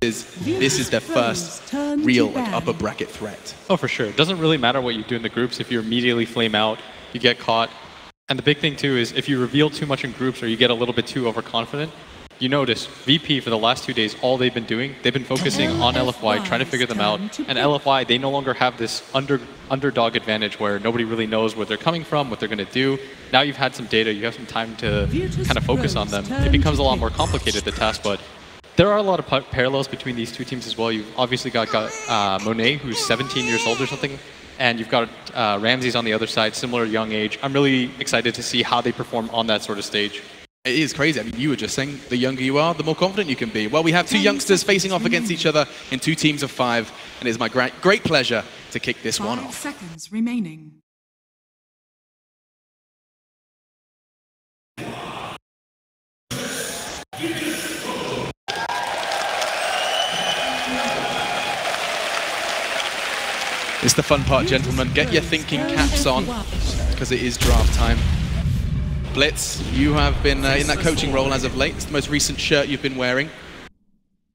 this is their first real upper bracket threat. Oh, for sure. It doesn't really matter what you do in the groups. If you immediately flame out, you get caught. And the big thing too is if you reveal too much in groups or you get a little bit too overconfident, you notice VP for the last 2 days, all they've been doing, they've been focusing on LFY, trying to figure them out. And LFY, they no longer have this underdog advantage where nobody really knows where they're coming from, what they're going to do. Now you've had some data, you have some time to kind of focus on them. It becomes a lot more complicated, the task, but there are a lot of parallels between these two teams as well. You've obviously got Monet, who's 17 years old or something, and you've got Ramses on the other side, similar young age. I'm really excited to see how they perform on that sort of stage. It is crazy. I mean, you were just saying the younger you are, the more confident you can be. Well, we have two youngsters facing off against each other in 2 teams of 5, and it is my great pleasure to kick this one off. 5 seconds remaining. It's the fun part, gentlemen. Get your thinking caps on, because it is draft time. Blitz, you have been in that coaching role as of late. It's the most recent shirt you've been wearing.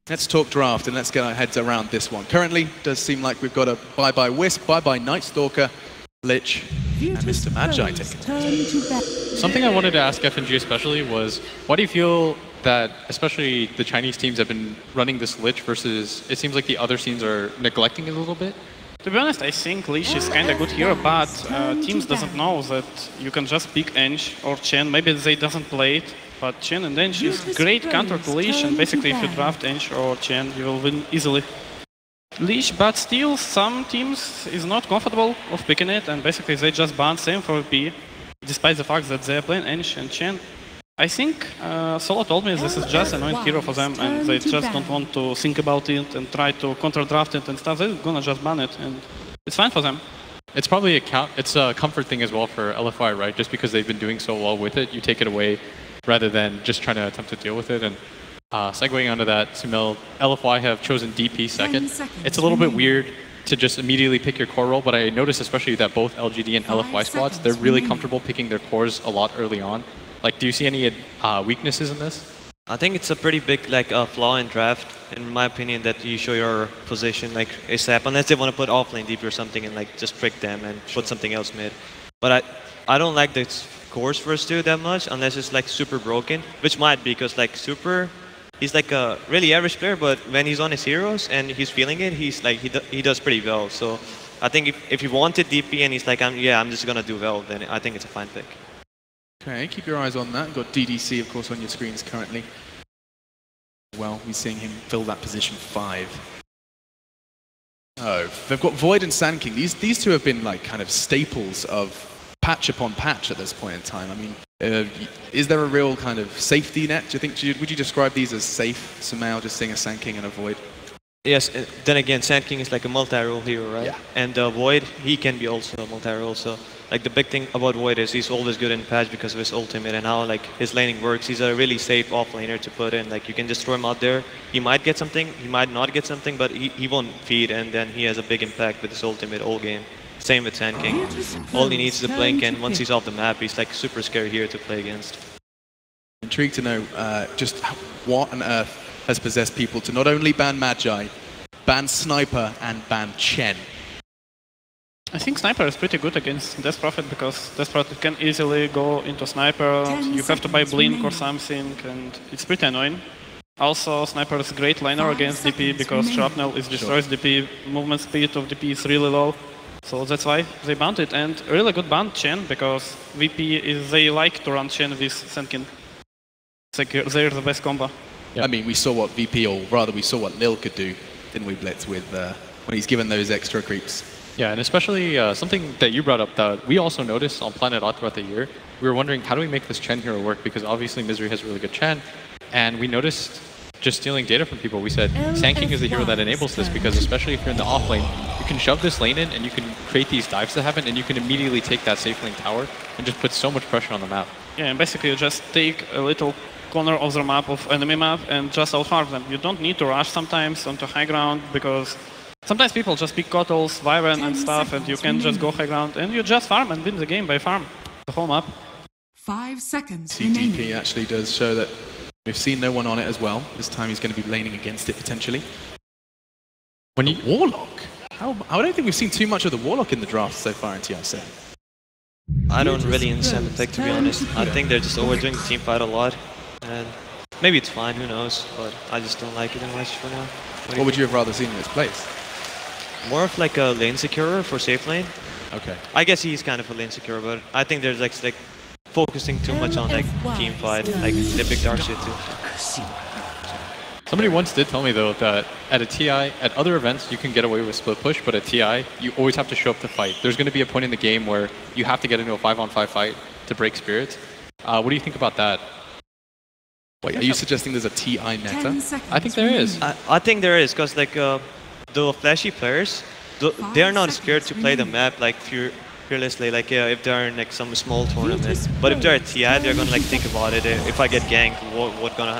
Let's talk draft and let's get our heads around this one. Currently, does seem like we've got a bye-bye Wisp, bye-bye Night Stalker, Lich, and Mr. Magi taking. Something I wanted to ask FNG especially was, why do you feel that especially the Chinese teams have been running this Lich versus it seems like the other teams are neglecting it a little bit? To be honest, I think Lich is kind of good hero, but teams doesn't know that you can just pick Ench or Chen. Maybe they doesn't play it, but Chen and Ench is great counter to Lich, and basically if you draft Ench or Chen, you will win easily. Lich, but still some teams is not comfortable of picking it, and basically they just ban same for VP, despite the fact that they are playing Ench and Chen. I think Solo told me this is just an annoying hero for them, and they just don't want to think about it and try to counter-draft it and stuff. They're gonna just ban it, and it's fine for them. It's probably a comfort thing as well for LFY, right? Just because they've been doing so well with it, you take it away rather than just trying to attempt to deal with it. And segueing onto that, Sumil, LFY have chosen DP second. It's a little bit weird to just immediately pick your core role, but I noticed especially that both LGD and LFY squads, they're really comfortable picking their cores a lot early on. Like, do you see any weaknesses in this? I think it's a pretty big flaw in draft, in my opinion, that you show your position like ASAP, unless they want to put offlane DP or something and just trick them and put something else mid. But I don't like the cores first two that much, unless it's super broken, which might be because Super, he's a really average player, but when he's on his heroes and he's feeling it, he's he does pretty well. So I think if you wanted DP and he's I'm just gonna do well, then I think it's a fine pick. Okay, keep your eyes on that. You've got DDC, of course, on your screens currently. Well, we're seeing him fill that position 5. Oh, they've got Void and Sand King. These two have been kind of staples of patch upon patch at this point in time. I mean, is there a real kind of safety net? Do you think? Would you describe these as safe somehow? Just seeing a Sand King and a Void. Yes. Then again, Sand King is a multi-role hero, right? Yeah. And Void, he can be also a multi-role. So the big thing about Void is he's always good in patch because of his ultimate and how his laning works. He's a really safe offlaner to put in. You can just throw him out there. He might get something, he might not get something, but he won't feed, and then he has a big impact with his ultimate all game. Same with Sand King. All he needs is a blink, and once he's off the map, he's super scary here to play against. Intrigued to know just what on earth has possessed people to not only ban Magi, ban Sniper, and ban Chen. I think Sniper is pretty good against Death Prophet because Death Prophet can easily go into Sniper, you have to buy Blink or something, and it's pretty annoying. Also, Sniper is a great laner against DP because Shrapnel destroys DP, movement speed of DP is really low. So that's why they banned it, and a really good ban Chen because VP they like to run Chen with Senkin. They're the best combo. Yeah. I mean, we saw what VP, or rather we saw what Lil could do, didn't we, Blitz, with when he's given those extra creeps. Yeah, and especially something that you brought up that we also noticed on Planet Odd throughout the year. We were wondering, how do we make this Chen hero work? Because obviously Misery has really good Chen, and we noticed just stealing data from people. We said Sand King is the hero that enables this because especially if you're in the off lane, you can shove this lane in and you can create these dives that happen, and you can immediately take that safe lane tower and just put so much pressure on the map. Yeah, and basically you just take a little corner of the map, of enemy map, and just outfarm them. You don't need to rush sometimes onto high ground because sometimes people just pick Kottles, Vyvern and stuff, and you can just go high ground and you just farm and win the game by farm the whole map. 5 seconds CTP actually does show that We've seen no one on it as well. This time he's going to be laning against it potentially. When you Warlock? I don't think we've seen too much of the Warlock in the draft so far in TI7. I don't really understand the pick, to be honest. I think they're just overdoing the team fight a lot. And maybe it's fine, who knows. But I just don't like it that much for now. What would you have rather seen in its place? More of like a lane securer for safe lane. Okay. I guess he's kind of a lane securer, but I think there's like focusing too much on like team fight. Like they pick dark shit too. Somebody once did tell me though that at a TI, at other events you can get away with split push, but at TI you always have to show up to fight. There's going to be a point in the game where you have to get into a 5-on-5 fight to break spirits. What do you think about that? Wait, are you suggesting there's a TI meta? I think there is. I think there is, because like the flashy players, they're not scared to play the map like fearlessly, like if they're in like some small tournament. But if they're at TI, they're gonna like think about it. If I get ganked,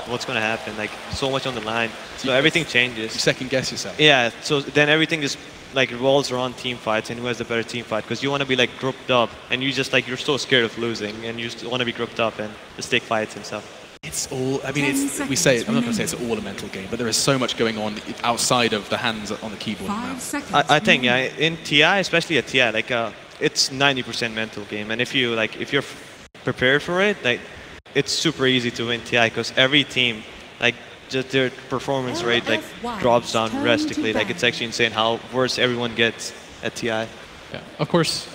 what's gonna happen? Like so much on the line, so everything changes. You second guess yourself. Yeah, so then everything just like revolves around team fights and who has the better team fight, because you want to be like grouped up and you just like you're so scared of losing and you just want to be grouped up and just take fights and stuff. It's all, I mean, we say it, I'm not going to say it's all a mental game, but there is so much going on outside of the hands on the keyboard and mouse. I think, yeah, in TI, especially at TI, like it's 90% mental game, and if you're prepared for it, like it's super easy to win TI, because every team, like just their performance rate like drops down drastically. Like it's actually insane how worse everyone gets at TI. Yeah. Of course,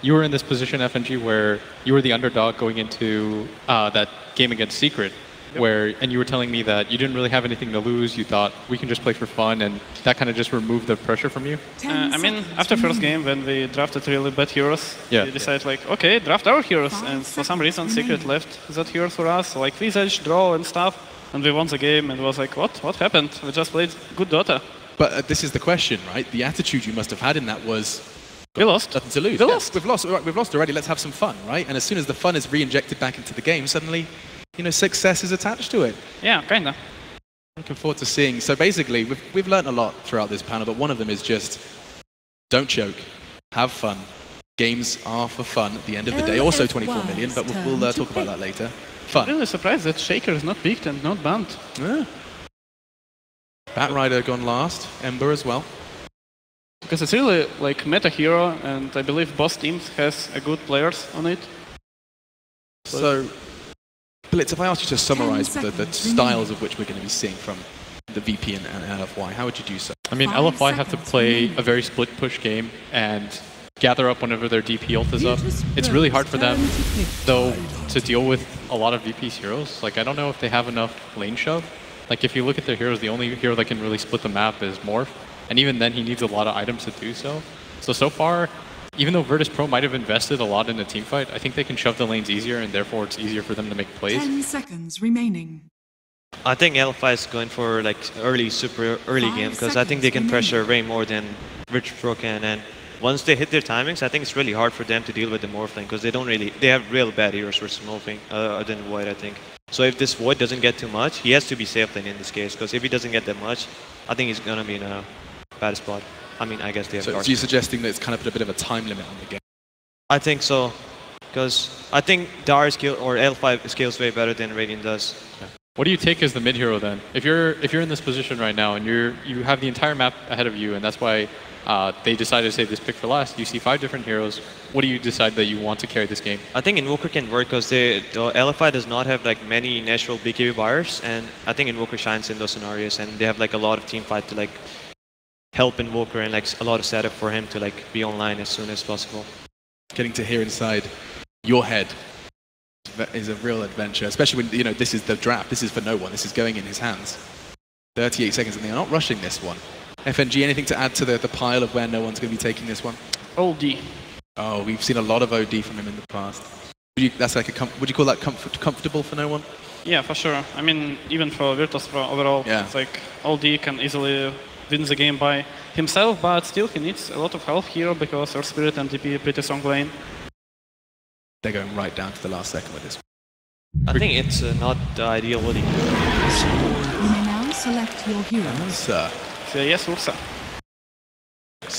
you were in this position, FNG, where you were the underdog going into that game against Secret, and you were telling me that you didn't really have anything to lose. You thought we can just play for fun, and that kind of just removed the pressure from you. I mean, after first game, when we drafted really bad heroes, yeah, we decided like, okay, draft our heroes, and for some reason Secret left that hero for us, like Visage, draw and stuff, and we won the game, and it was like, what happened? We just played good Dota. But this is the question, right? The attitude you must have had in that was, we lost. Nothing to lose. We lost. We've lost. We've lost already. Let's have some fun, right? And as soon as the fun is re-injected back into the game, suddenly, you know, success is attached to it. Yeah, kinda. Looking forward to seeing. So basically, we've learned a lot throughout this panel, but one of them is just don't choke, have fun. Games are for fun at the end of the day. Also 24 million, but we'll talk about that later. Fun. I'm really surprised that Shaker is not picked and not banned. Yeah. Batrider gone last. Ember as well. Because it's really like meta hero, and I believe both teams has a good players on it. So, Blitz, if I asked you to summarize the styles of which we're going to be seeing from the VP and LFY, how would you do so? I mean, LFY have to play a very split push game and gather up whenever their DP ult is up. It's really hard for them, though, to deal with a lot of VP's heroes. Like, I don't know if they have enough lane shove. Like, if you look at their heroes, the only hero that can really split the map is Morph. And even then, he needs a lot of items to do so. So far, even though Virtus.Pro might have invested a lot in the team fight, I think they can shove the lanes easier, and therefore it's easier for them to make plays. 10 seconds remaining. I think LFY is going for like super early game, because I think they can pressure way more than Virtus.Pro can. And once they hit their timings, I think it's really hard for them to deal with the Morph lane, because they have real bad heroes versus Morphing, other than Void, I think. So if this Void doesn't get too much, he has to be safe lane in this case, because if he doesn't get that much, I think he's gonna be in a bad spot. I mean, I guess they have So you're suggesting that it's kind of put a bit of a time limit on the game? I think so, because I think Dar skill or L5 scales way better than Radiant does. Yeah. What do you take as the mid hero then? If you're in this position right now and you have the entire map ahead of you, and that's why they decided to save this pick for last, you see 5 different heroes. What do you decide that you want to carry this game? I think Invoker can work, because the LFI does not have like many natural BKB buyers, and I think Invoker shines in those scenarios, and they have like a lot of team fight to like help Invoker, and like a lot of setup for him to like be online as soon as possible. Getting to hear inside your head is a real adventure, especially when, you know, this is the draft. This is for no one. This is going in his hands. 38 seconds, and they are not rushing this one. FNG, anything to add to the pile of where no one's going to be taking this one? OD. Oh, we've seen a lot of OD from him in the past. That's like would you call that comfortable for no one? Yeah, for sure. I mean, even for Virtus.Pro overall, yeah. It's like OD can easily win the game by himself, but still he needs a lot of help here, because Earth Spirit and DP are pretty strong lane. They're going right down to the last second with this one. I think it's not the ideal what he can do. You may now select your hero. Ursa. Yes, Ursa.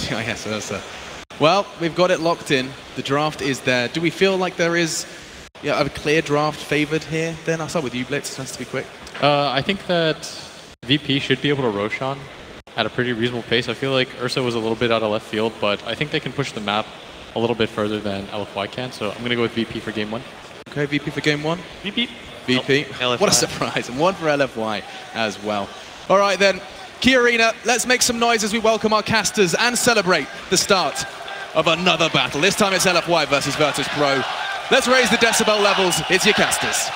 Yes, Ursa. Well, we've got it locked in. The draft is there. Do we feel like there is Yeah, a clear draft favored here. Then I'll start with you, Blitz. Tends to be quick. I think that VP should be able to Roshan at a pretty reasonable pace. I feel like Ursa was a little bit out of left field, but I think they can push the map a little bit further than LFY can. So I'm going to go with VP for game 1. Okay, VP for game 1. VP. VP. LFY. What a surprise. And 1 for LFY as well. All right, then. KeyArena, let's make some noise as we welcome our casters and celebrate the start of another battle. This time it's LFY versus Virtus.Pro. Let's raise the decibel levels. It's your casters.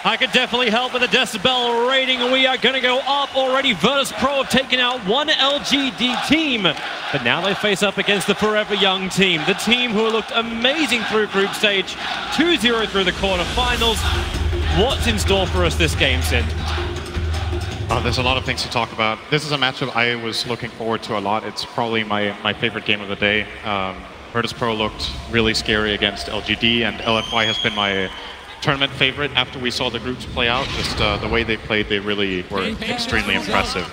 I could definitely help with the decibel rating. We are going to go up already. Virtus.Pro have taken out one LGD team, but now they face up against the Forever Young team, the team who looked amazing through group stage, 2-0 through the quarterfinals. What's in store for us this game, Sid? There's a lot of things to talk about. This is a matchup I was looking forward to a lot. It's probably my favorite game of the day. Virtus.Pro looked really scary against LGD, and LFY has been my tournament favorite after we saw the groups play out. Just the way they played, they really were extremely impressive.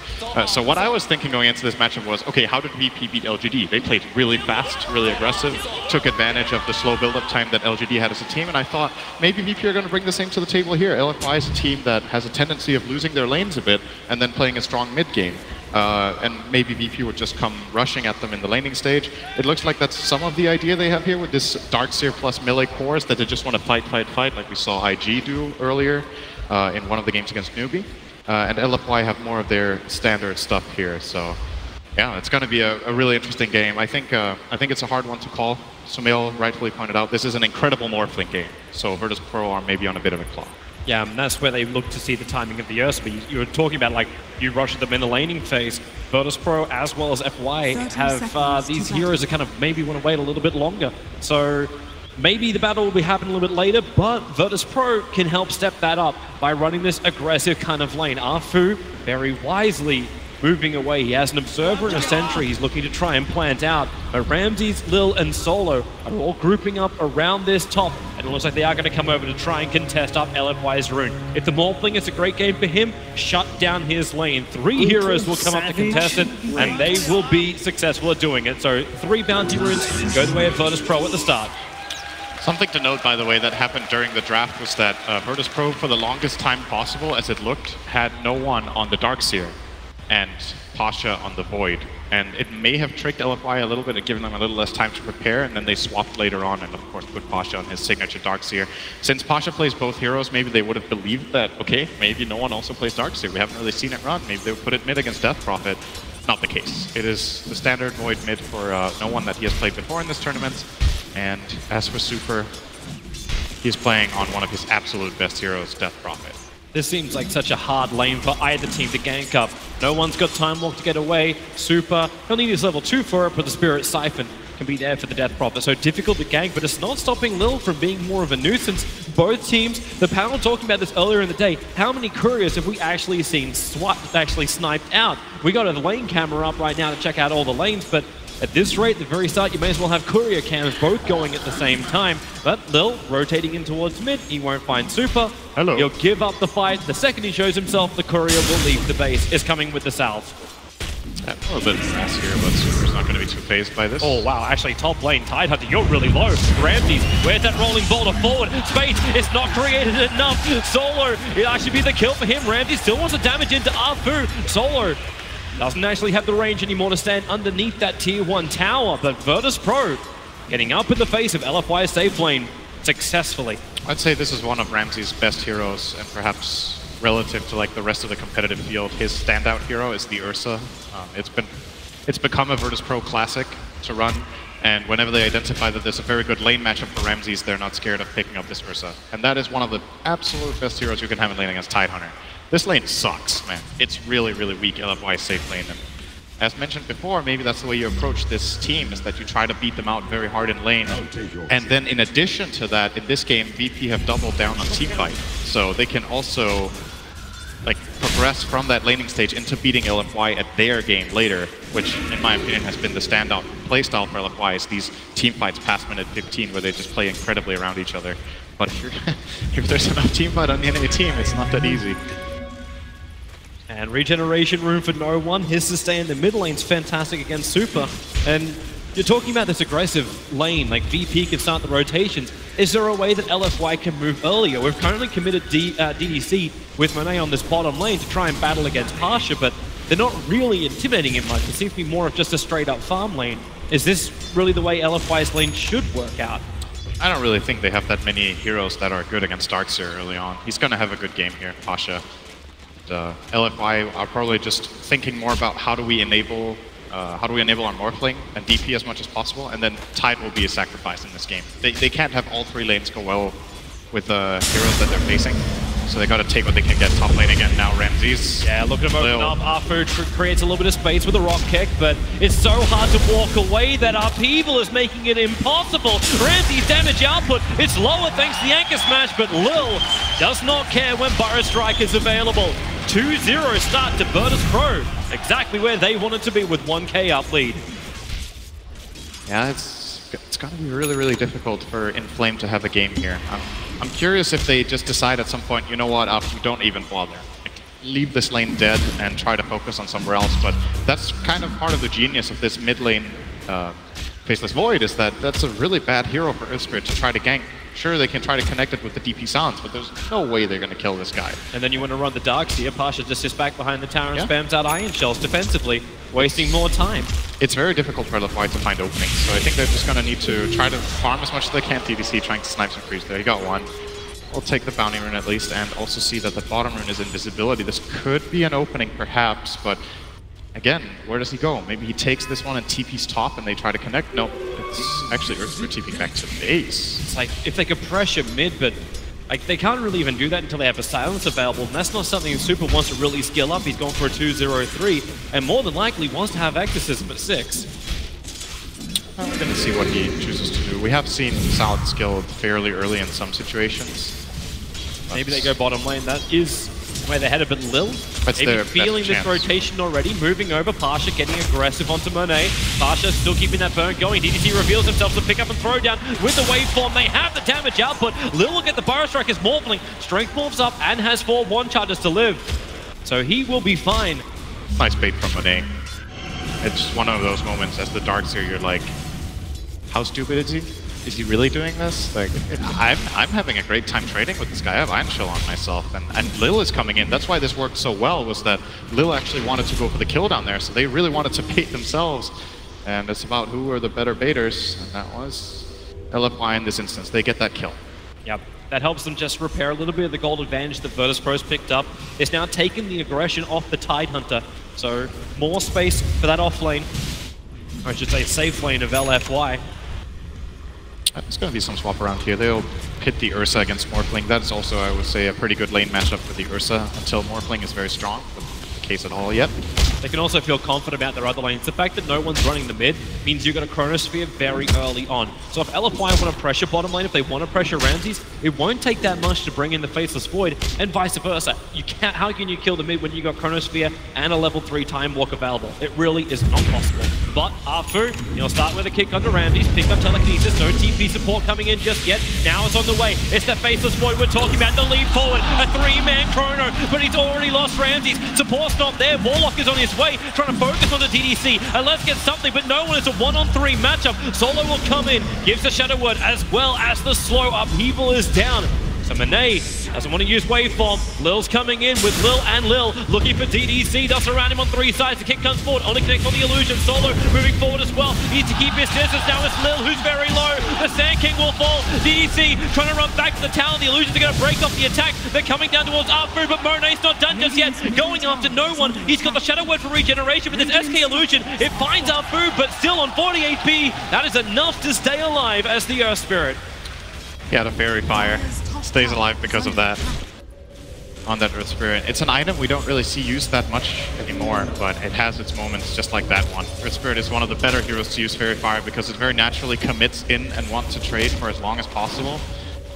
So what I was thinking going into this matchup was, okay, how did VP beat LGD? They played really fast, really aggressive, took advantage of the slow build-up time that LGD had as a team, and I thought maybe VP are going to bring the same to the table here. LFY is a team that has a tendency of losing their lanes a bit and then playing a strong mid game. And maybe VP would just come rushing at them in the laning stage. It looks like that's some of the idea they have here with this Darkseer plus melee cores, that they just want to fight, like we saw IG do earlier in one of the games against Newbie. And LFY have more of their standard stuff here. So yeah, it's going to be a really interesting game. I think it's a hard one to call. Sumail rightfully pointed out, this is an incredible Morphling game. So Virtus.Pro are maybe on a bit of a clock. Yeah, and that's where they look to see the timing of the Ursa. But you were talking about, like, you rush them in the laning phase. Virtus.Pro as well as FY have these heroes that kind of maybe want to wait a little bit longer. So maybe the battle will be happening a little bit later, but Virtus.Pro can help step that up by running this aggressive kind of lane. Afu very wisely moving away. He has an Observer and a Sentry he's looking to try and plant out. But Ramses, Lil, and Solo are all grouping up around this top, and it looks like they are going to come over to try and contest up LFY's rune. If the Morphling is a great game for him, shut down his lane. 3 heroes will come up to contest it, and they will be successful at doing it. So 3 bounty runes go the way of Virtus.Pro at the start. Something to note, by the way, that happened during the draft was that Virtus.Pro, for the longest time possible, as it looked, had no one on the Darkseer and Pasha on the Void. And it may have tricked LFY a little bit and given them a little less time to prepare, and then they swapped later on and, of course, put Pasha on his signature Darkseer. Since Pasha plays both heroes, maybe they would have believed that, okay, maybe no one also plays Darkseer. We haven't really seen it run. Maybe they would put it mid against Death Prophet. Not the case. It is the standard Void mid for no one that he has played before in this tournament. And as for Super, he's playing on one of his absolute best heroes, Death Prophet. This seems like such a hard lane for either team to gank up. No one's got Time Walk to get away. Super, he'll need his level 2 for it, but the Spirit Siphon can be there for the Death Prophet. So difficult to gank, but it's not stopping Lil from being more of a nuisance. Both teams, the panel talking about this earlier in the day, how many couriers have we actually seen sniped out? We got a lane camera up right now to check out all the lanes, but at this rate, at the very start, you may as well have courier cams both going at the same time. But Lil, rotating in towards mid, he won't find Super. Hello. He'll give up the fight. The second he shows himself, the courier will leave the base. Is coming with the salve. A little bit of mess here, but Super's not going to be too phased by this. Oh, wow. Actually, top lane, Tidehunter, you're really low. Ramses, where's that rolling boulder forward? Space is not created enough. Solo, it'll actually be the kill for him. Ramses still wants to damage into Afu. Solo doesn't actually have the range anymore to stand underneath that tier 1 tower, but Virtus.Pro getting up in the face of LFY's safe lane successfully. I'd say this is one of Ramsey's best heroes, and perhaps relative to like the rest of the competitive field, his standout hero is the Ursa. It's become a Virtus.Pro classic to run, and whenever they identify that there's a very good lane matchup for Ramses, they're not scared of picking up this Ursa. And that is one of the absolute best heroes you can have in lane against Tidehunter. This lane sucks, man. It's really, really weak LFY safe lane. And as mentioned before, maybe that's the way you approach this team, is that you try to beat them out very hard in lane. And then in addition to that, in this game, VP have doubled down on teamfight. So they can also like progress from that laning stage into beating LFY at their game later, which in my opinion has been the standout playstyle for LFY, is these teamfights past minute 15 where they just play incredibly around each other. But if there's enough teamfight on the enemy team, it's not that easy. And regeneration room for no one. His sustain in the mid lane's fantastic against Super. And you're talking about this aggressive lane, like VP can start the rotations. Is there a way that LFY can move earlier? We've currently committed DDC with Monet on this bottom lane to try and battle against Pasha, but they're not really intimidating him much. It seems to be more of just a straight up farm lane. Is this really the way LFY's lane should work out? I don't really think they have that many heroes that are good against Darkseer early on. He's going to have a good game here, Pasha. LFY are probably just thinking more about how do we enable our Morphling and DP as much as possible, and then Tide will be a sacrifice in this game. They can't have all 3 lanes go well with the heroes that they're facing, so they got to take what they can get. Top lane again now, Ramses. Yeah, look at him open up. Arfu creates a little bit of space with a rock kick, but it's so hard to walk away that Upheaval is making it impossible. Ramses' damage output, it's lower thanks to the anchor smash, but Lil does not care when Burrow Strike is available. 2-0 start to Virtus.Pro, exactly where they wanted to be with 1k up lead. Yeah, it's going to be really, really difficult for Inflame to have a game here. I'm curious if they just decide at some point, you know what, we don't even bother. Like, leave this lane dead and try to focus on somewhere else, but that's kind of part of the genius of this mid lane Faceless Void, is that that's a really bad hero for Earthspirit to try to gank. Sure, they can try to connect it with the DP sounds, but there's no way they're going to kill this guy. And then you want to run the Darkseer. Pasha just sits back behind the tower and spams out Iron Shells defensively, wasting more time. It's very difficult for LFY to find openings, so I think they're just going to need to try to farm as much as they can DDC, trying to snipe some creeps there. He got one. We'll take the bounty rune at least, and also see that the bottom rune is invisibility. This could be an opening perhaps, but again, where does he go? Maybe he takes this one and TP's top and they try to connect? No, it's actually Earthspirit TPing back to base. It's like, if they could pressure mid, but like they can't really even do that until they have a silence available, and that's not something Super wants to really skill up. He's going for a 2-0-3, and more than likely wants to have Exorcism at 6. Well, we're going to see what he chooses to do. We have seen Salad skilled fairly early in some situations. Maybe they go bottom lane. That is where they're headed, but Lil, maybe feeling this rotation already, moving over, Pasha getting aggressive onto Monet. Pasha still keeping that burn going. DDC reveals himself to pick up and throw down with the waveform. They have the damage output. Lil will get the Burrow Strike as Morphling. Strength morphs up and has 4 1 charges to live. So he will be fine. Nice bait from Monet. It's one of those moments as the Darkseer, you're like, how stupid is he? Is he really doing this? Like, I'm having a great time trading with this guy. I have Iron Shell on myself, and Lil is coming in. That's why this worked so well, was that Lil actually wanted to go for the kill down there, so they really wanted to bait themselves. And it's about who are the better baiters, and that was LFY in this instance. They get that kill. Yep. That helps them just repair a little bit of the gold advantage that Virtus.Pro's picked up. It's now taken the aggression off the Tidehunter, so more space for that off lane. Or I should say safe lane of LFY. There's going to be some swap around here. They'll pit the Ursa against Morphling. That is also, I would say, a pretty good lane matchup for the Ursa until Morphling is very strong. But not the case at all yet. They can also feel confident about their other lanes. The fact that no one's running the mid means you've got a Chronosphere very early on. So if LFY want to pressure bottom lane, if they want to pressure Ramses, it won't take that much to bring in the Faceless Void, and vice versa. You can't. How can you kill the mid when you got Chronosphere and a level 3 Time Walk available? It really is not possible. But Arfu, he'll start with a kick under Ramses, pick up Telekinesis, no TP support coming in just yet. Now it's on the way. It's the Faceless Void we're talking about. The lead forward, a 3-man Chrono, but he's already lost Ramses. Support's not there. Warlock is on his way, trying to focus on the DDC. And let's get something, but no one. It's a 1-on-3 matchup. Solo will come in, gives the Shadow Word, as well as the slow Upheaval is down. So Monet doesn't want to use waveform. Lil's coming in with Lil and Lil, looking for DDC. Does surround him on 3 sides. The kick comes forward. Only connects on the illusion. Solo moving forward as well. Needs to keep his distance. Now it's Lil who's very low. The Sand King will fall. DDC trying to run back to the tower. The illusions are going to break off the attack. They're coming down towards Arfu, but Monet's not done just yet. Going after no one. He's got the Shadow Word for regeneration, but this SK illusion, it finds Arfu, but still on 40 HP. That is enough to stay alive as the Earth Spirit. Yeah, the Fairy Fire stays alive because of that on that Earth Spirit. It's an item we don't really see used that much anymore, but it has its moments just like that one. Earth Spirit is one of the better heroes to use Fairy Fire because it very naturally commits in and wants to trade for as long as possible.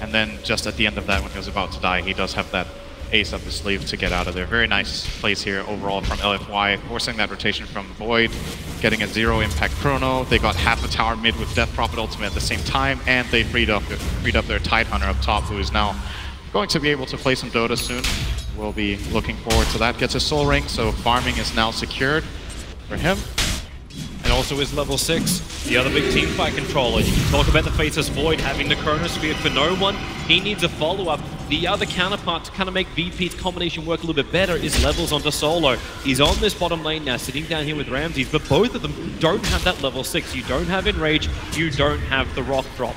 And then just at the end of that, when he was about to die, he does have that ace up his sleeve to get out of there. Very nice plays here overall from LFY, forcing that rotation from Void, getting a 0 impact chrono. They got half a tower mid with Death Prophet ultimate at the same time, and they freed up their Tidehunter up top, who is now going to be able to play some Dota soon. We'll be looking forward to that. Gets a soul ring, so farming is now secured for him. And also is level 6. The other big team fight controller. You can talk about the Faceless Void having the Chronosphere for no one. He needs a follow-up. The other counterpart to kind of make VP's combination work a little bit better is levels onto Solo. He's on this bottom lane now, sitting down here with Ramses, but both of them don't have that level 6. You don't have Enrage, you don't have the Rock Drop.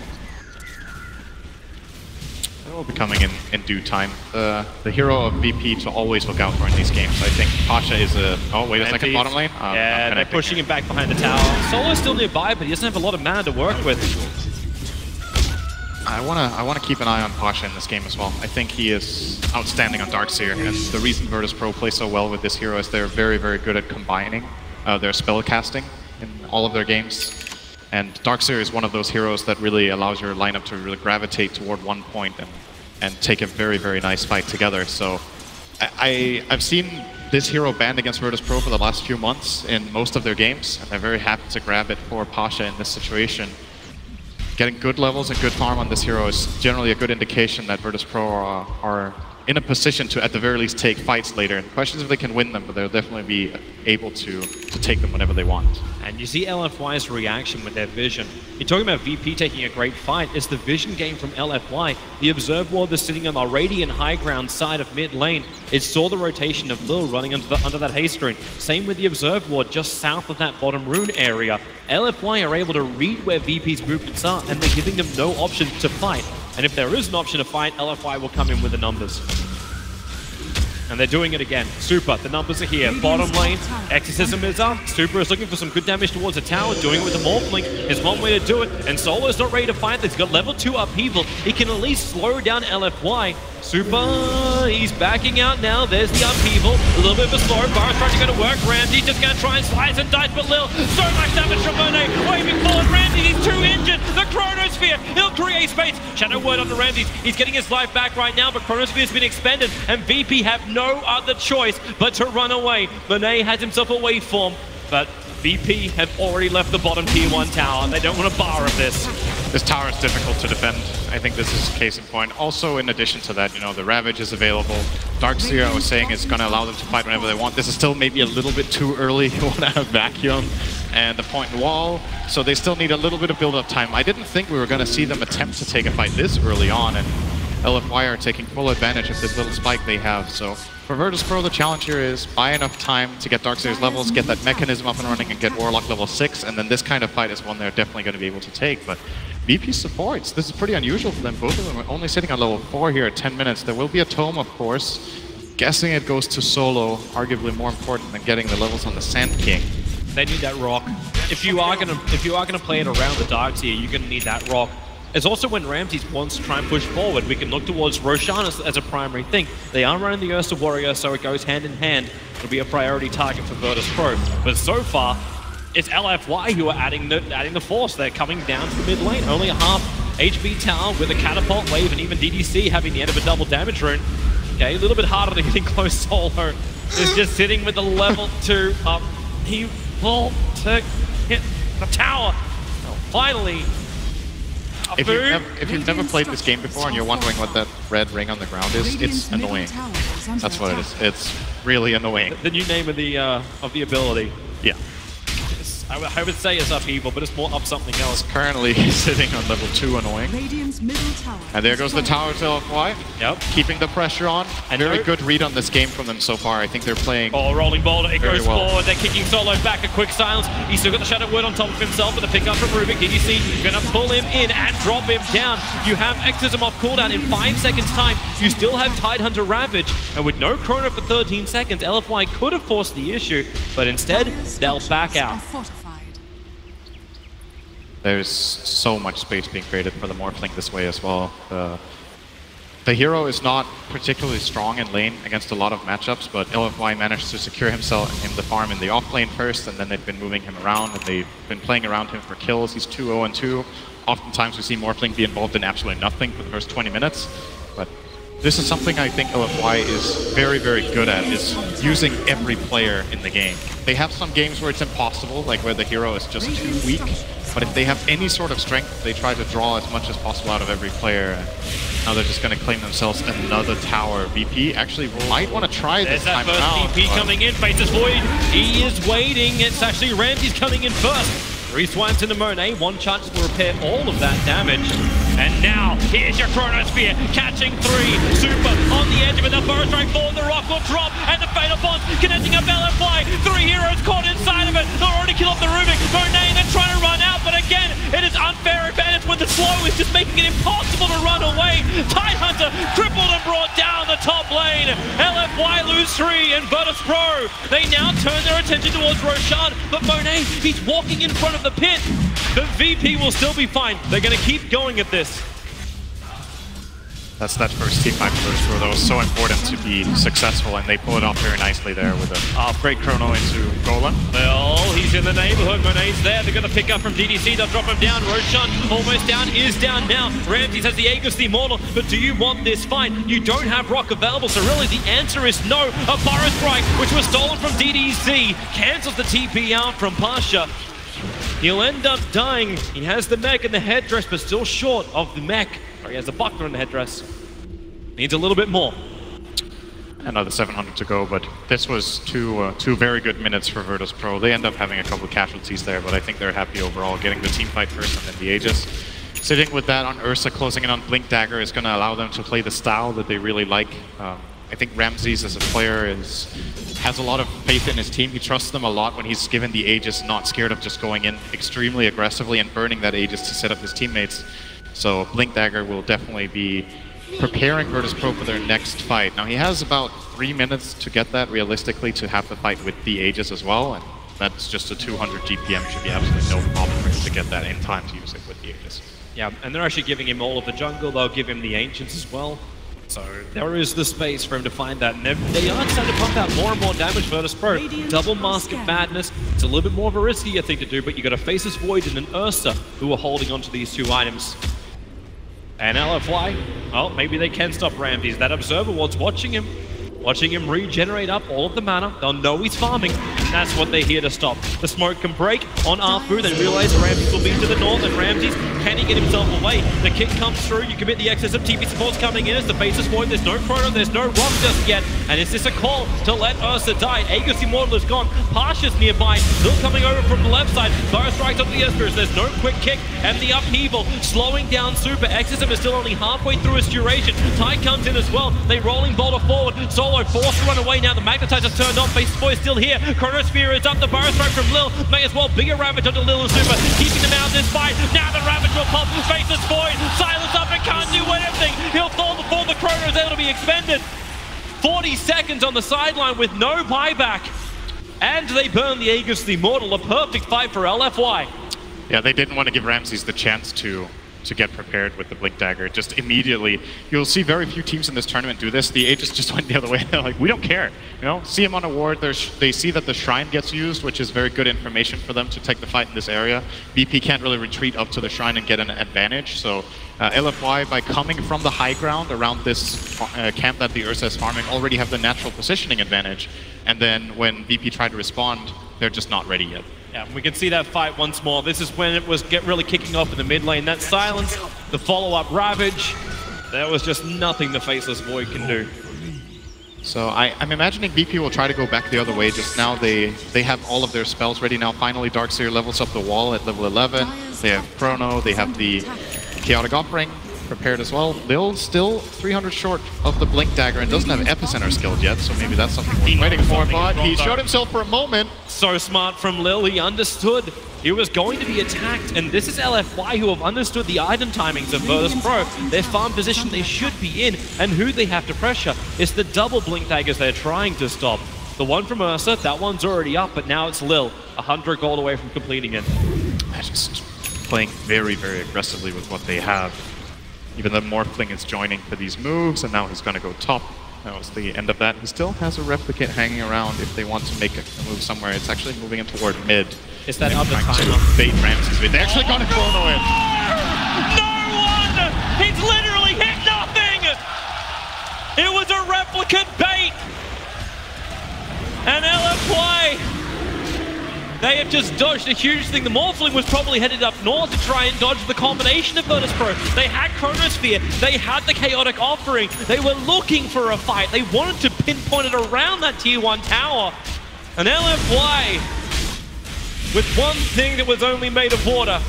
It will be coming in due time. The hero of VP to always look out for in these games. I think Pasha is a... Oh, wait a second, bottom lane? Yeah, they're pushing him back behind the tower. Solo's still nearby, but he doesn't have a lot of mana to work with. I wanna keep an eye on Pasha in this game as well. I think he is outstanding on Darkseer, and the reason Virtus.Pro plays so well with this hero is they're very, very good at combining their spell casting in all of their games. And Darkseer is one of those heroes that really allows your lineup to really gravitate toward one point and take a very, very nice fight together. So I've seen this hero banned against Virtus.Pro for the last few months in most of their games, and they're very happy to grab it for Pasha in this situation. Getting good levels and good farm on this hero is generally a good indication that Virtus.Pro are in a position to, at the very least, take fights later. And the question is if they can win them, but they'll definitely be able to take them whenever they want. And you see LFY's reaction with their vision. You're talking about VP taking a great fight. It's the vision game from LFY. The Observe Ward is sitting on the Radiant high ground side of mid lane. It saw the rotation of Lil running under that haste rune. Same with the Observe Ward just south of that bottom rune area. LFY are able to read where VP's movements are, and they're giving them no option to fight. And if there is an option to fight, LFY will come in with the numbers. And they're doing it again. Super, the numbers are here. Bottom lane, Exorcism is up. Super is looking for some good damage towards the tower. Doing it with the Morphling is one way to do it. And Solo's not ready to fight. He's got level 2 upheaval. He can at least slow down LFY. Super, he's backing out now. There's the upheaval. A little bit of a slow. Bar's trying to go to work. Ramsey just going to try and slice and dice, but Lil, so much damage from Monet. Waving forward, Ramsey, he's too injured. The Chronosphere, he'll create space. Shadow Word onto Ramsey. He's getting his life back right now, but Chronosphere's been expended, and VP have no other choice but to run away. Monet has himself a waveform, but VP have already left the bottom tier 1 tower. They don't want a bar of this. This tower is difficult to defend. I think this is case in point. Also, in addition to that, you know, the Ravage is available. Darkseer, I was saying, is going to allow them to fight whenever they want. This is still maybe a little bit too early. You want to have Vacuum and the point and wall, so they still need a little bit of build-up time. I didn't think we were going to see them attempt to take a fight this early on, and LFY are taking full advantage of this little spike they have. So for Virtus.Pro, the challenge here is buy enough time to get Darkseer's levels, get that mechanism up and running, and get Warlock level 6, and then this kind of fight is one they're definitely going to be able to take. But VP supports. This is pretty unusual for them. Both of them are only sitting on level 4 here at 10 minutes. There will be a tome, of course. Guessing it goes to Solo, arguably more important than getting the levels on the Sand King. They need that rock. If you are gonna play it around the Darkseer, you're gonna need that rock. It's also when Ramses wants to try and push forward, we can look towards Roshan as a primary thing. They are running the Ursa Warrior, so it goes hand in hand. It'll be a priority target for Virtus.Pro. But so far, it's LFY who are adding the force. They're coming down to the mid lane. Only a half HP tower with a catapult wave, and even DDC having the end of a double damage rune. Okay, a little bit harder than getting close. Solo is just sitting with the level 2 up. He will hit the tower. Oh, finally. If you've never played this game before and you're wondering what that red ring on the ground is, it's annoying. That's what it is. It's really annoying. The new name of the ability. Yeah. I would say it's upheaval, but it's more up something else. It's currently sitting on level 2 annoying. And there goes the tower to LFY. Yep. Keeping the pressure on. And very good read on this game from them so far. I think they're playing. Oh, rolling boulder. It goes well forward. They're kicking Solo back. A quick silence. He's still got the Shadow Word on top of himself with a pick up from Rubik. DDC going to pull him in and drop him down. You have Exorcism off cooldown in 5 seconds time. You still have Tidehunter Ravage. And with no chrono for 13 seconds, LFY could have forced the issue, but instead, they'll back out. There's so much space being created for the Morphling this way as well. The hero is not particularly strong in lane against a lot of matchups, but LFY managed to secure himself in the farm in the off lane first, and then they've been moving him around, and they've been playing around him for kills. He's 2-0-2. Oftentimes we see Morphling be involved in absolutely nothing for the first 20 minutes, but this is something I think LFY is very, very good at, is using every player in the game. They have some games where it's impossible, like where the hero is just too weak, But if they have any sort of strength, they try to draw as much as possible out of every player. Now they're just going to claim themselves another tower. VP actually might want to try this time There's around. that first DP coming in, faces Void. He is waiting. It's actually Ramsey's coming in first. 3 swans into Monet, 1 chance to repair all of that damage. And now, here's your Chronosphere, catching 3. Super on the edge of it, the first strike forward, the rock will drop, and the Fatal Bonds connecting up LFY. 3 heroes caught inside of it. They're already killed off the Rubik. Monet, they're trying to run out, but again, it is unfair advantage when the slow is just making it impossible to run away. Tidehunter crippled and brought down the top lane. LFY lose 3, and Virtus.Pro, they now turn their attention towards Roshan, but Monet, he's walking in front of the pit. But VP will still be fine. They're going to keep going at this. That's that first team fight for Virtus.Pro that was so important to be successful, and they pull it off very nicely there with a great chrono into Golem. Well, he's in the neighborhood. Monet's there. They're going to pick up from DDC. They'll drop him down. Roshan almost down, is down now. Ramses has the Aegis, the Immortal, but do you want this fight? You don't have Rock available, so really the answer is no. A Forest Strike, which was stolen from DDC, cancels the TP out from Pasha. He'll end up dying. He has the mech and the headdress, but still short of the mech. Or he has the buckler and the headdress. Needs a little bit more. Another 700 to go, but this was two very good minutes for Virtus.Pro. They end up having a couple of casualties there, but I think they're happy overall, getting the team fight first and then the Aegis. Sitting with that on Ursa, closing in on Blink Dagger is going to allow them to play the style that they really like. I think Ramses as a player has a lot of faith in his team. He trusts them a lot when he's given the Aegis, not scared of just going in extremely aggressively and burning that Aegis to set up his teammates. So Blink Dagger will definitely be preparing Virtus.Pro for their next fight. Now he has about 3 minutes to get that realistically to have the fight with the Aegis as well, and that's just a 200 GPM, should be absolutely no problem for him to get that in time to use it with the Aegis. Yeah, and they're actually giving him all of the jungle. They'll give him the Ancients as well. So there is the space for him to find that. And they are starting to pump out more and more damage for Virtus.Pro. Double Mask of Madness. It's a little bit more of a riskier thing to do, but you got a Faceless Void and an Ursa who are holding onto these 2 items. And LFY, well, maybe they can stop Ramses. That Observer Ward's watching him regenerate up all of the mana. They'll know he's farming, and that's what they're here to stop. The smoke can break on Arfu, then realize Ramses will be to the north, and Ramses, can he get himself away? The kick comes through, you commit the excess of TP supports coming in as the Faceless Void. There's no Chrono, there's no Rock just yet, and is this a call to let Ursa die? Aegis Immortal is gone, Pasha's nearby, still coming over from the left side. Fire strikes up the Espers, there's no quick kick, and the upheaval, slowing down Super. Exorcism is still only halfway through its duration. Tide comes in as well, they rolling Boulder forward, Solo forced to run away now, the Magnetizer's turned on, Faceless Void is still here, Chronosphere is up, the Burrow Strike from Lil, may as well bigger Ravage onto Lil and Super, keeping them out of this fight. Now the Ravage will pop, Faceless Void, silence up and can't do anything, he'll fall before the Chrono is able to be expended. 40 seconds on the sideline with no buyback, and they burn the Aegis the Immortal, a perfect fight for LFY. Yeah, they didn't want to give Ramses the chance to get prepared with the Blink Dagger. Just immediately, you'll see very few teams in this tournament do this. The Aegis just went the other way. They're like, we don't care. You know, see him on a ward. They see that the Shrine gets used, which is very good information for them to take the fight in this area. VP can't really retreat up to the Shrine and get an advantage. So LFY, by coming from the high ground around this camp that the Ursa is farming, already have the natural positioning advantage. And then when VP try to respond, they're just not ready yet. Yeah, we can see that fight once more. This is when it was really kicking off in the mid lane. That silence, the follow-up Ravage, there was just nothing the Faceless Void can do. So I'm imagining VP will try to go back the other way. Just now they have all of their spells ready now. Finally, Darkseer levels up the wall at level 11. They have Chrono, they have the Chaotic Offering prepared as well. Lil still 300 short of the Blink Dagger and doesn't have Epicenter skilled yet, so maybe that's something we're waiting for, but he showed himself for a moment. So smart from Lil, he understood he was going to be attacked, and this is LFY who have understood the item timings of Virtus.Pro. Their farm position they should be in, and who they have to pressure is the double Blink Daggers they're trying to stop. The one from Ursa, that one's already up, but now it's Lil, 100 gold away from completing it. Just playing very, very aggressively with what they have. Even the Morphling is joining for these moves, and now he's going to go top. That was the end of that. He still has a Replicate hanging around if they want to make a move somewhere. It's actually moving in toward mid. Is that other time? Bait Ramses. They actually got a Chrono in. No one! He's literally hit nothing! It was a Replicate bait! And LFY They have just dodged a huge thing. The Morphling was probably headed up north to try and dodge the combination of Virtus.Pro. They had Chronosphere. They had the Chaotic Offering. They were looking for a fight. They wanted to pinpoint it around that Tier 1 tower. And LFY, with one thing that was only made of water,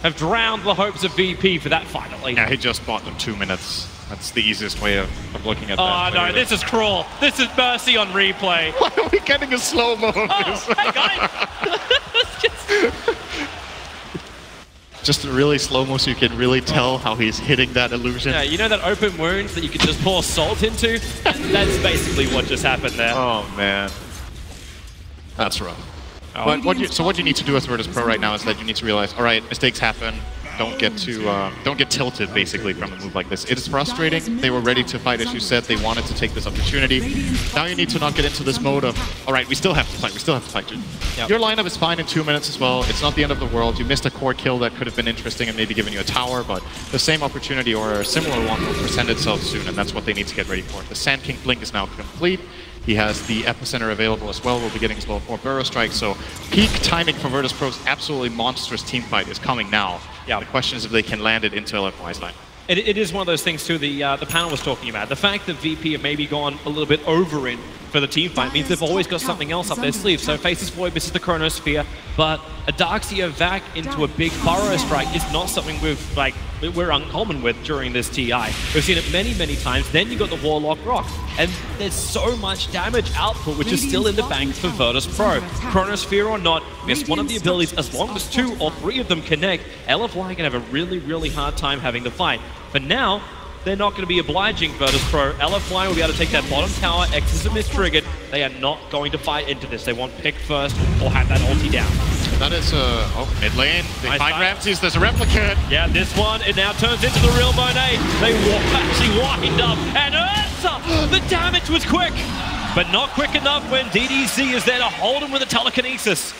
have drowned the hopes of VP for that finally. Yeah, he just bought them 2 minutes. That's the easiest way of looking at that. Oh no, this is cruel. This is mercy on replay. Why are we getting a slow-mo of this? Hey guys! Just really slow-mo so you can really tell how he's hitting that illusion. Yeah, you know that open wound that you can just pour salt into? That's basically what just happened there. Oh man. That's rough. But what you need to do as Virtus.Pro right now is that you need to realize, all right, mistakes happen. Don't get tilted basically from a move like this. It is frustrating. They were ready to fight, as you said. They wanted to take this opportunity. Now you need to not get into this mode of, all right, we still have to fight. We still have to fight. Your lineup is fine in 2 minutes as well. It's not the end of the world. You missed a core kill that could have been interesting and maybe given you a tower, but the same opportunity or a similar one will present itself soon, and that's what they need to get ready for. The Sand King blink is now complete. He has the Epicenter available as well. We'll be getting his level 4 Burrow Strike, so peak timing for Virtus.Pro's absolutely monstrous teamfight is coming now. Yeah. The question is if they can land it into LFY's line. It is one of those things too the panel was talking about. The fact that VP have maybe gone a little bit over in for the team fight means they've always got something else up their sleeve. So Faces Void misses the Chronosphere, but a Darkseer Vac into a big Burrow Strike is not something we're uncommon with during this TI. We've seen it many, many times. Then you got the Warlock Rock, and there's so much damage output which is still in the bank for Virtus.Pro. Chronosphere or not, miss one of the abilities, as long as 2 or 3 of them connect, LFY can have a really, really hard time having the fight. But now, they're not going to be obliging Virtus.Pro. LFY will be able to take that bottom tower. Exorcism is triggered. They are not going to fight into this. They want pick first or have that ulti down. That is, mid lane. They find Ramses. There's a replicant. Yeah, this one, it now turns into the real Monet. They actually wind up. And Ursa! The damage was quick, but not quick enough when DDC is there to hold him with a telekinesis.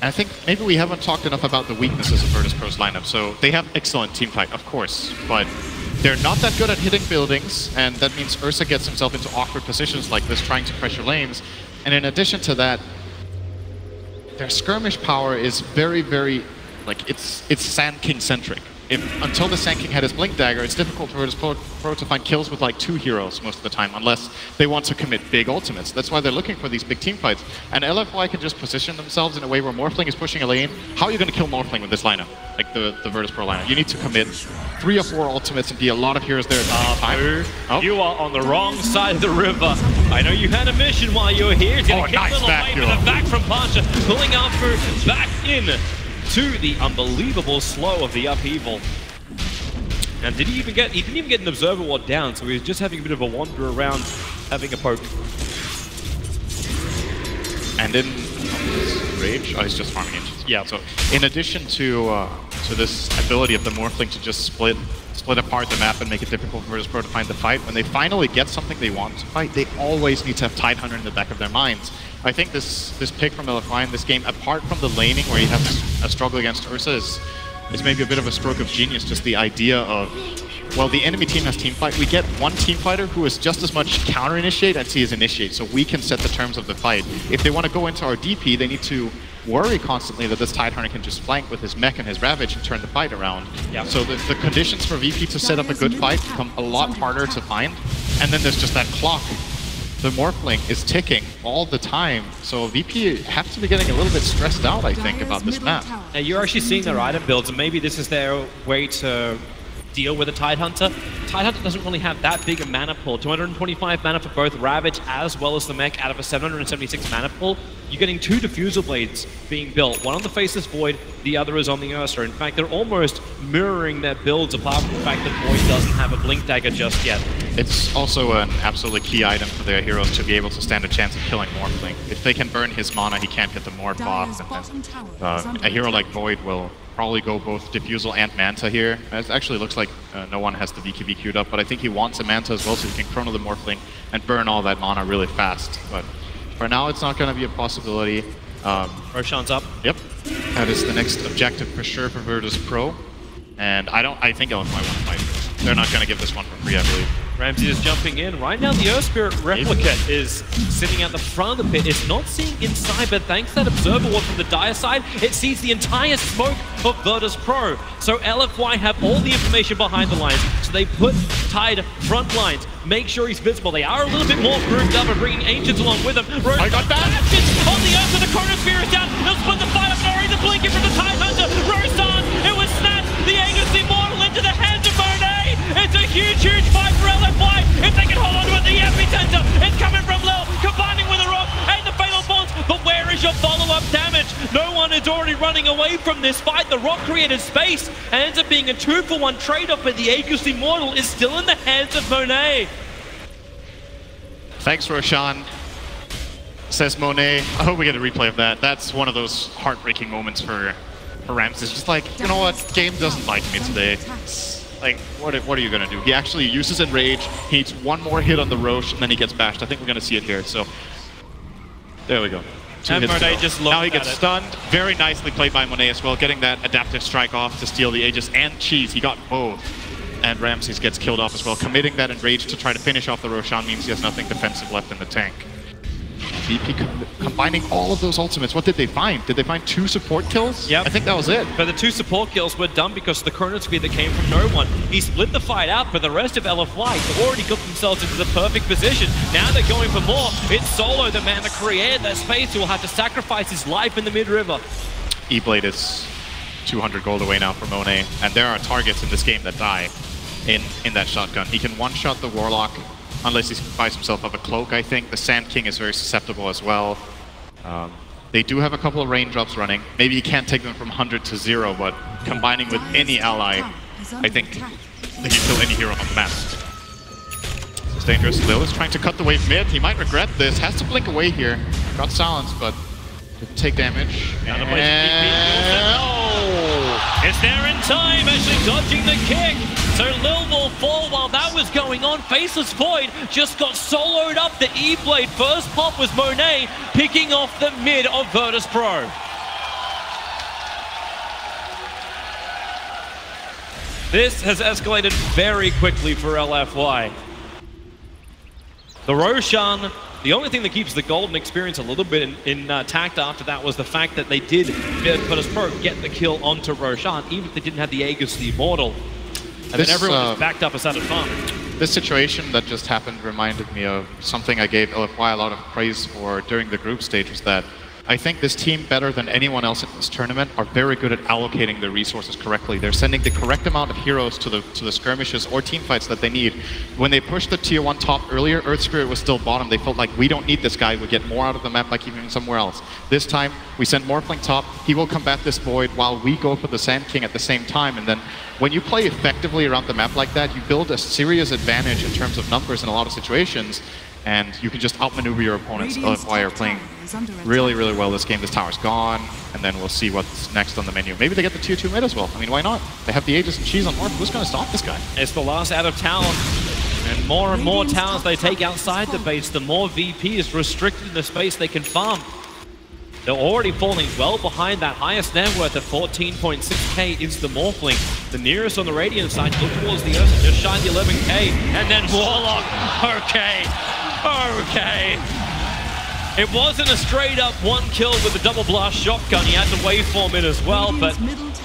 I think maybe we haven't talked enough about the weaknesses of Virtus.Pro's lineup. So they have excellent team fight, of course, but they're not that good at hitting buildings, and that means Ursa gets himself into awkward positions like this, trying to pressure lanes. And in addition to that, their skirmish power is very, very, like, it's Sand King centric. Until the Sand King had his Blink Dagger, it's difficult for Virtus.Pro to find kills with like 2 heroes most of the time, unless they want to commit big ultimates. That's why they're looking for these big team fights. And LFY can just position themselves in a way where Morphling is pushing a lane. How are you going to kill Morphling with this lineup? Like the Virtus.Pro lineup. You need to commit 3 or 4 ultimates and be a lot of heroes there at the same time. Oh. You are on the wrong side of the river. I know you had a mission while you were here. It's going to kick a little away with a back from Pasha, pulling out for back in to the unbelievable slow of the upheaval. And he didn't even get an Observer Ward down, so he was just having a bit of a wander around, having a poke. And in Rage, he's just farming engines. Yeah. So in addition to this ability of the Morphling to just split apart the map and make it difficult for Virtus.Pro to find the fight, when they finally get something they want to fight, they always need to have Tidehunter in the back of their minds. I think this pick from LFY in this game, apart from the laning where you have a struggle against Ursa, is maybe a bit of a stroke of genius. Just the idea of, well, the enemy team has team fight. We get one team fighter who is just as much counter initiate as he is initiate, so we can set the terms of the fight. If they want to go into our DP, they need to worry constantly that this Tidehunter can just flank with his mech and his Ravage and turn the fight around. Yep. So the conditions for VP to set up a good fight become a lot harder to find. And then there's just that clock. The Morphling is ticking all the time, so VP have to be getting a little bit stressed out, I think, about this map. Now you're actually seeing their item builds, and maybe this is their way to deal with a Tidehunter. Tidehunter doesn't really have that big a mana pool. 225 mana for both Ravage as well as the mech out of a 776 mana pool. You're getting 2 Diffusal Blades being built. One on the Faceless Void, the other is on the Ursa. In fact, they're almost mirroring their builds apart from the fact that Void doesn't have a Blink Dagger just yet. It's also an absolutely key item for their heroes to be able to stand a chance of killing Morphling. If they can burn his mana, he can't get the Morph off. And then, a hero like Void will probably go both Diffusal and Manta here. It actually looks like no one has the VKB queued up, but I think he wants a Manta as well, so he can chrono the Morphling and burn all that mana really fast. But for now, it's not going to be a possibility. Roshan's up. Yep. That is the next objective for sure for Virtus.Pro. And I think LFY want to fight. They're not going to give this one for free, I believe. Ramsey is jumping in. Right now, the Earth Spirit Replicate is sitting at the front of the pit. It's not seeing inside, but thanks to that Observer Ward from the Dire side, it sees the entire smoke of Virtus.Pro. So LFY have all the information behind the lines. So they put Tide front lines, make sure he's visible. They are a little bit more grouped up and bringing Ancients along with them. I got that! On the Earth, the Chronosphere is down. They'll split the fight up. Nori, the blinking from the Tide Hunter. Roshan, it was snatched. The Aegis Immortal into the hands of Monet. It's a huge, huge fight for LFY. If they can hold on to it, the epicenter is coming from Lil, combining with the Rock and the Fatal Bonds. But where is your follow-up damage? No one is already running away from this fight. The Rock created space and ends up being a 2-for-1 trade-off, but the Aegis Immortal is still in the hands of Monet. Thanks, Roshan. Says Monet. I hope we get a replay of that. That's one of those heartbreaking moments for Ramsey. It's just like, you know what? Game doesn't like me today. Like, what are you going to do? He actually uses Enrage. He needs one more hit on the Roche, and then he gets bashed. I think we're going to see it here. So, there we go. And Monet just looked now he gets stunned. Very nicely played by Monet as well, getting that adaptive strike off to steal the Aegis and Cheese. He got both. And Ramses gets killed off as well. Committing that Enrage to try to finish off the Roshan means he has nothing defensive left in the tank. VP combining all of those ultimates. What did they find? Did they find 2 support kills? Yep. I think that was it. But the 2 support kills were done because of the Chronosphere that came from no one. He split the fight out, but the rest of LFY have already got themselves into the perfect position. Now they're going for more. It's Solo, the man that created that space, who will have to sacrifice his life in the mid-river. E-Blade is 200 gold away now for Monet, and there are targets in this game that die in that shotgun. He can one-shot the Warlock, unless he buys himself up a cloak, I think. The Sand King is very susceptible as well. They do have a couple of raindrops running. Maybe he can't take them from 100 to 0, but combining with any ally, I think he can kill any hero on the map. It's dangerous. Lil is trying to cut the wave mid. He might regret this. Has to blink away here. Got silenced, but didn't take damage. It's there in time, actually dodging the kick. So Lil will fall while that was going on. Faceless Void just got soloed up the E-Blade. First pop was Monet picking off the mid of Virtus.Pro. This has escalated very quickly for LFY. The Roshan, the only thing that keeps the Golden experience a little bit intact after that was the fact that they did, Virtus.Pro, get the kill onto Roshan, even if they didn't have the Aegis, the Immortal. And then everyone just backed up and started farming. This situation that just happened reminded me of something I gave LFY a lot of praise for during the group stage, was that I think this team, better than anyone else in this tournament, are very good at allocating their resources correctly. They're sending the correct amount of heroes to the skirmishes or team fights that they need. When they pushed the tier 1 top earlier, Earth Spirit was still bottom. They felt like, we don't need this guy, we get more out of the map like even somewhere else. This time, we send Morphling top, he will combat this Void while we go for the Sand King at the same time. And then when you play effectively around the map like that, you build a serious advantage in terms of numbers in a lot of situations, and you can just outmaneuver your opponents. LFY are playing really, really well this game. This tower's gone, and then we'll see what's next on the menu. Maybe they get the tier 2 mid as well. I mean, why not? They have the Aegis and Cheese on North. Who's going to stop this guy? It's the last out of town. And more towers they take outside the base, the more VP is restricted in the space they can farm. They're already falling well behind that highest net worth of 14.6k is the Morphling. The nearest on the Radiant side, look towards the Earth, just shine the 11k, and then Warlock. Okay. It wasn't a straight up one kill with a double blast shotgun. He had the waveform in as well, but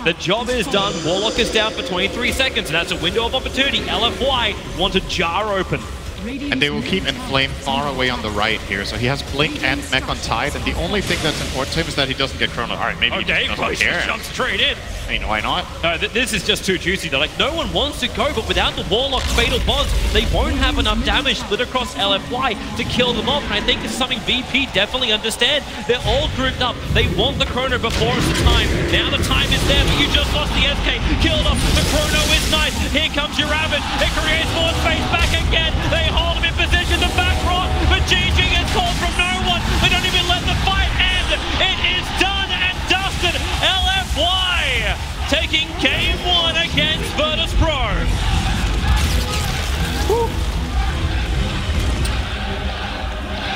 the job is done. Warlock is down for 23 seconds, and that's a window of opportunity. LFY want to jar open. And they will keep Inflame far away on the right here, so he has Blink and Mech on Tide, and the only thing that's important to him is that he doesn't get Chrono. Alright, maybe he doesn't care. Jumps straight in. I mean, why not? No, this is just too juicy. They're like, no one wants to go, but without the Warlock Fatal Bonds, they won't have enough damage split across LFY to kill them off, and I think it's something VP definitely understand. They're all grouped up. They want the Chrono before it's the time. Now the time is there, but you just lost the SK. Killed off. The Chrono is nice. Here comes your Rabbit. It creates more space back again. They hold him in position. The back rot, but GG gets called from no one. They don't even let the fight end. It is done and dusted. LFY taking game 1 against Virtus.Pro.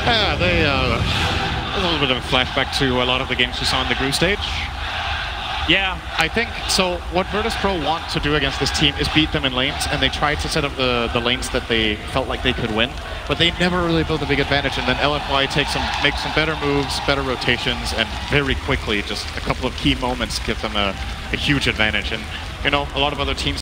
Yeah, they a little bit of a flashback to a lot of the games we saw in the group stage. Yeah. I think, so what Virtus.Pro want to do against this team is beat them in lanes, and they tried to set up the lanes that they felt like they could win, but they never really built a big advantage, and then LFY makes some better moves, better rotations, and very quickly, just a couple of key moments give them a huge advantage. And, you know, a lot of other teams